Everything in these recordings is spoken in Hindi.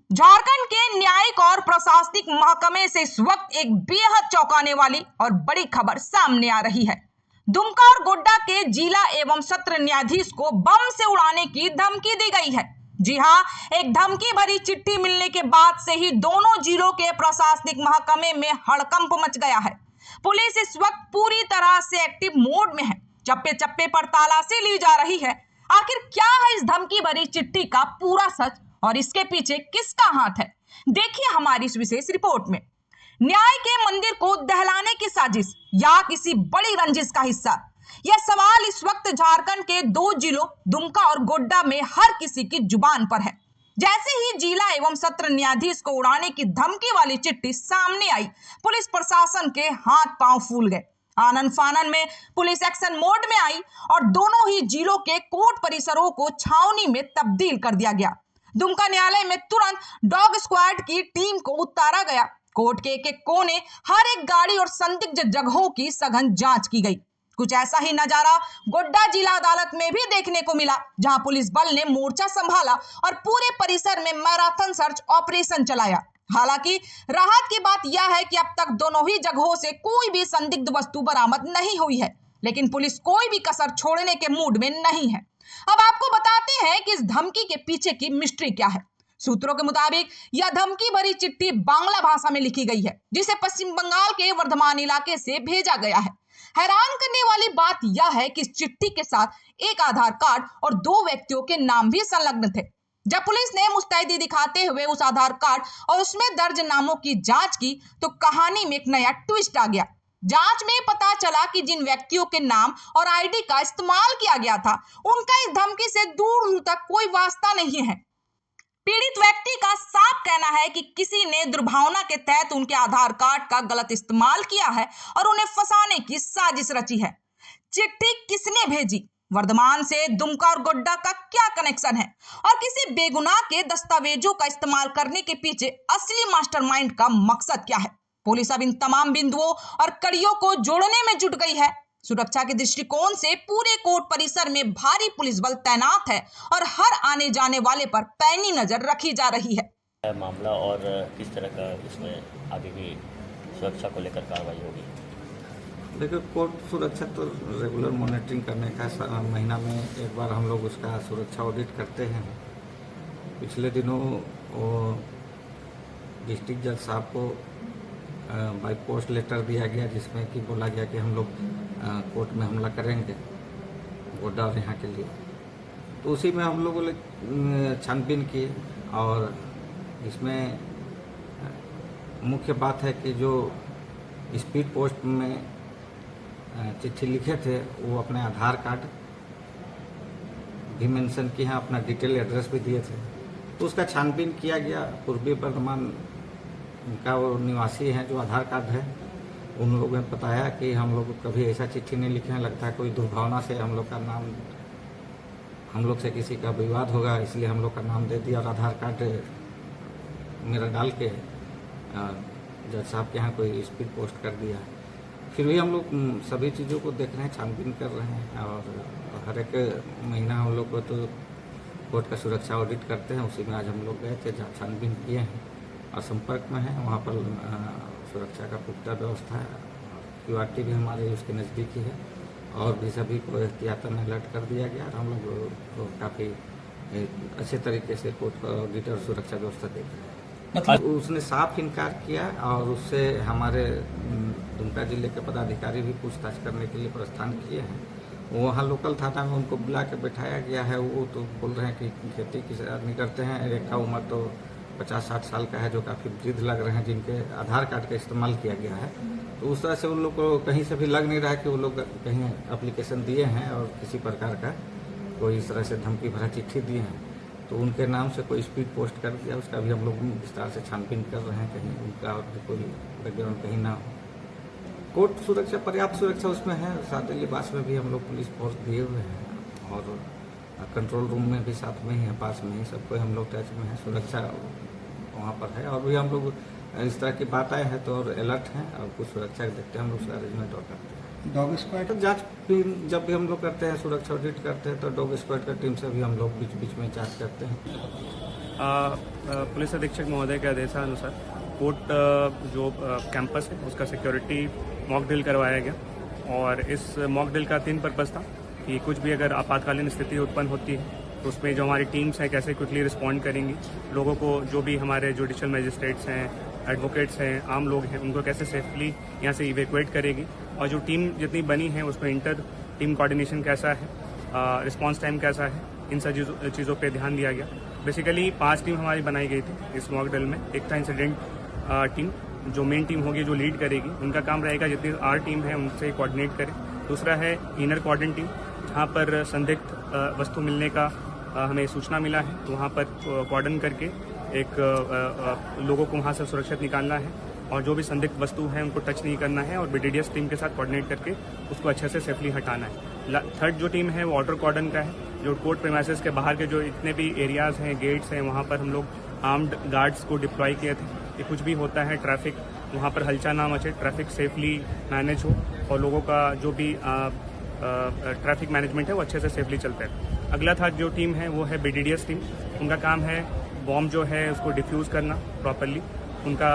झारखंड के न्यायिक और प्रशासनिक महकमे से इस वक्त एक बेहद चौंकाने वाली और बड़ी खबर सामने आ रही है। दुमका और गोड्डा के जिला एवं सत्र न्यायाधीश को बम से उड़ाने की धमकी दी गई है। जी हां, एक धमकी भरी चिट्ठी मिलने के बाद से ही दोनों जिलों के प्रशासनिक महकमे में हड़कंप मच गया है। पुलिस इस वक्त पूरी तरह से एक्टिव मोड में है। चप्पे चप्पे पर तलाशी ली जा रही है। आखिर क्या है इस धमकी भरी चिट्ठी का पूरा सच और इसके पीछे किसका हाथ है, देखिए हमारी इस विशेष रिपोर्ट में। न्याय के मंदिर को दहलाने की साजिश या किसी बड़ी रंजिश का हिस्सा, यह सवाल इस वक्त झारखंड के दो जिलों दुमका और गोड्डा में हर किसी की जुबान पर है। जैसे ही जिला एवं सत्र न्यायाधीश को उड़ाने की धमकी वाली चिट्ठी सामने आई, पुलिस प्रशासन के हाथ पांव फूल गए। आनन फानन में पुलिस एक्शन मोड में आई और दोनों ही जिलों के कोर्ट परिसरों को छावनी में तब्दील कर दिया गया। दुमका न्यायालय में तुरंत डॉग स्क्वाड की टीम को उतारा गया। कोर्ट के एक कोने, हर एक गाड़ी और संदिग्ध जगहों की सघन जांच की गई। कुछ ऐसा ही नजारा गोड्डा जिला अदालत में भी देखने को मिला, जहां पुलिस बल ने मोर्चा संभाला और पूरे परिसर में मैराथन सर्च ऑपरेशन चलाया। हालांकि राहत की बात यह है कि अब तक दोनों ही जगहों से कोई भी संदिग्ध वस्तु बरामद नहीं हुई है, लेकिन पुलिस कोई भी कसर छोड़ने के मूड में नहीं है। अब आपको बताते हैं कि इस धमकी के पीछे की मिस्ट्री क्या है। सूत्रों के मुताबिक यह धमकी भरी चिट्ठी बांग्ला भाषा में लिखी गई है, जिसे पश्चिम बंगाल के वर्धमान इलाके से भेजा गया है। हैरान करने वाली बात यह है कि इस चिट्ठी के साथ एक आधार कार्ड और दो व्यक्तियों के नाम भी संलग्न थे। जब पुलिस ने मुस्तैदी दिखाते हुए उस आधार कार्ड और उसमें दर्ज नामों की जांच की, तो कहानी में एक नया ट्विस्ट आ गया। जांच में पता चला कि जिन व्यक्तियों के नाम और आईडी का इस्तेमाल किया गया था, उनका इस धमकी से दूर दूर तक कोई वास्ता नहीं है। पीड़ित व्यक्ति का साफ कहना है कि किसी ने दुर्भावना के तहत उनके आधार कार्ड का गलत इस्तेमाल किया है और उन्हें फंसाने की साजिश रची है। चिट्ठी किसने भेजी, वर्धमान से दुमका और गोड्डा का क्या कनेक्शन है और किसी बेगुनाह के दस्तावेजों का इस्तेमाल करने के पीछे असली मास्टरमाइंड का मकसद क्या है। पुलिस अब इन तमाम बिंदुओं और कड़ियों को जोड़ने में जुट गई है। सुरक्षा के दृष्टिकोण से पूरे कोर्ट परिसर में भारी पुलिस बल तैनात है और हर आने जाने वाले पर पैनी नजर रखी जा रही है। मामला और किस तरह का इसमें आगे की सुरक्षा को लेकर कार्रवाई होगी? देखिए, कोर्ट सुरक्षा तो रेगुलर मॉनिटरिंग करने का महीना में एक बार हम लोग उसका सुरक्षा ऑडिट करते हैं। पिछले दिनों वो डिस्ट्रिक्ट जज साहब को बाय पोस्ट लेटर दिया गया, जिसमें कि बोला गया कि हम लोग कोर्ट में हमला करेंगे गोड्डा और यहाँ के लिए। तो उसी में हम लोगों ने छानबीन की और इसमें मुख्य बात है कि जो स्पीड पोस्ट में चिट्ठी लिखे थे, वो अपने आधार कार्ड भी मेंशन किए हैं, अपना डिटेल एड्रेस भी दिए थे। तो उसका छानबीन किया गया। पूर्वी वर्धमान का वो निवासी हैं, जो आधार कार्ड है, उन लोगों ने बताया कि हम लोग कभी ऐसा चिट्ठी नहीं लिखे हैं, लगता है कोई दुर्भावना से हम लोग का नाम, हम लोग से किसी का विवाद होगा, इसलिए हम लोग का नाम दे दिया और आधार कार्ड मेरा डाल के जज साहब के यहाँ कोई स्पीड पोस्ट कर दिया। फिर भी हम लोग सभी चीज़ों को देख रहे हैं, छानबीन कर रहे हैं और हर एक महीना हम लोग को तो कोर्ट का सुरक्षा ऑडिट करते हैं। उसी में आज हम लोग गए थे, जहाँ छानबीन किए हैं और संपर्क में हैं। वहाँ पर सुरक्षा का पुख्ता व्यवस्था है। क्यूआरटी भी हमारे उसके नज़दीक ही है और भी सभी को एहतियातन अलर्ट कर दिया गया। हम लोग काफ़ी अच्छे तरीके से कोर्ट का ऑडिट और सुरक्षा व्यवस्था देख रहे हैं। मतलब उसने साफ इनकार किया और उससे हमारे दुमका जिले के पदाधिकारी भी पूछताछ करने के लिए प्रस्थान किए हैं। वहाँ लोकल थाना में उनको बुला के बैठाया गया है। वो तो बोल रहे हैं कि खेती किस आदमी करते हैं, एक का उम्र तो 50-60 साल का है, जो काफ़ी वृद्ध लग रहे हैं, जिनके आधार कार्ड का इस्तेमाल किया गया है। तो उस तरह से उन लोग को कहीं से भी लग नहीं रहा कि वो लोग कहीं एप्लीकेशन दिए हैं और किसी प्रकार का कोई इस तरह से धमकी भरा चिट्ठी दिए हैं। तो उनके नाम से कोई स्पीड पोस्ट कर दिया, उसका भी हम लोग विस्तार से छानबीन कर रहे हैं, कहीं उनका कोई बैकग्राउंड कहीं ना हो। कोर्ट सुरक्षा, पर्याप्त सुरक्षा उसमें है। साथ ही लिबास में भी हम लोग पुलिस फोर्स दिए हुए हैं और कंट्रोल रूम में भी साथ में ही है, पास में ही सबको हम लोग टच में है। सुरक्षा वहाँ पर है और भी हम लोग इस तरह की बात आए हैं तो और अलर्ट हैं और कुछ सुरक्षा देखते हैं हम लोग उसका अरेंजमेंट और करते हैं। डॉग स्क्वाड तो जांच भी जब भी हम लोग करते हैं, सुरक्षा ऑडिट करते हैं, तो डॉग स्क्वाड का टीम से भी हम लोग बीच बीच में जांच करते हैं। पुलिस अधीक्षक महोदय के आदेशानुसार कोर्ट जो कैंपस है उसका सिक्योरिटी मॉक ड्रिल करवाया गया और इस मॉक ड्रिल का 3 पर्पज़ था कि कुछ भी अगर आपातकालीन स्थिति उत्पन्न होती है तो उसमें जो हमारी टीम्स हैं कैसे क्विकली रिस्पॉन्ड करेंगी, लोगों को जो भी हमारे जुडिशियल मजिस्ट्रेट्स हैं, एडवोकेट्स हैं, आम लोग हैं, उनको कैसे सेफली यहाँ से इवैक्यूएट करेगी और जो टीम जितनी बनी है उसमें इंटर टीम कोऑर्डिनेशन कैसा है, रिस्पांस टाइम कैसा है, इन सब चीज़ों पे ध्यान दिया गया। बेसिकली 5 टीम हमारी बनाई गई थी इस मॉक ड्रिल में। एक था इंसिडेंट टीम, जो मेन टीम होगी जो लीड करेगी, उनका काम रहेगा जितनी आर टीम है उनसे कोऑर्डिनेट करे। दूसरा है इनर कोऑर्डिनेट टीम, जहाँ पर संदिग्ध वस्तु मिलने का हमें सूचना मिला है तो वहाँ पर कोऑर्डिन करके एक लोगों को वहाँ से सुरक्षित निकालना है और जो भी संदिग्ध वस्तु है उनको टच नहीं करना है और बीडीडीएस टीम के साथ कोऑर्डिनेट करके उसको अच्छे से सेफली हटाना है। थर्ड जो टीम है वो आउटर कॉर्डन का है, जो कोर्ट प्रीमाइसेस के बाहर के जो इतने भी एरियाज़ हैं, गेट्स हैं, वहाँ पर हम लोग आर्म्ड गार्ड्स को डिप्लॉय किए थे कि कुछ भी होता है ट्रैफिक वहाँ पर हलचल ना मचे, ट्रैफिक सेफली मैनेज हो और लोगों का जो भी ट्रैफिक मैनेजमेंट है वो अच्छे से सेफली चलता है। अगला था जो टीम है वो है बीडीडीएस टीम, उनका काम है बॉम्ब जो है उसको डिफ्यूज़ करना प्रॉपरली। उनका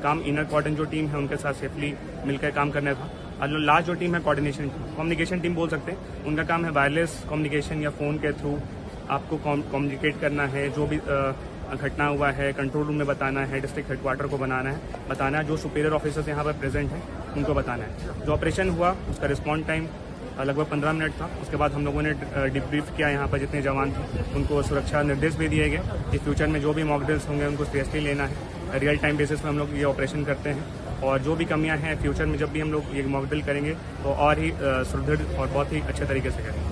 काम इनर कॉर्डन जो टीम है उनके साथ सेफली मिलकर काम करना था। और लास्ट जो टीम है कोऑर्डिनेशन टीम, कम्युनिकेशन टीम बोल सकते हैं, उनका काम है वायरलेस कम्युनिकेशन या फ़ोन के थ्रू आपको कम्युनिकेट करना है, जो भी घटना हुआ है कंट्रोल रूम में बताना है, डिस्ट्रिक्ट हेडक्वार्टर को बताना है, जो सुपीरियर ऑफिसर्स यहाँ पर प्रेजेंट हैं उनको बताना है। जो ऑपरेशन हुआ उसका रिस्पॉन्ड टाइम लगभग 15 मिनट था। उसके बाद हम लोगों ने डिब्रीफ किया, यहाँ पर जितने जवान थे उनको सुरक्षा निर्देश भी दिए गए कि फ्यूचर में जो भी मॉक ड्रिल्स होंगे उनको सीरियसली लेना है। रियल टाइम बेसिस पर हम लोग ये ऑपरेशन करते हैं और जो भी कमियां हैं फ्यूचर में जब भी हम लोग ये मॉक ड्रिल करेंगे तो और ही सुदृढ़ और बहुत ही अच्छे तरीके से करेंगे।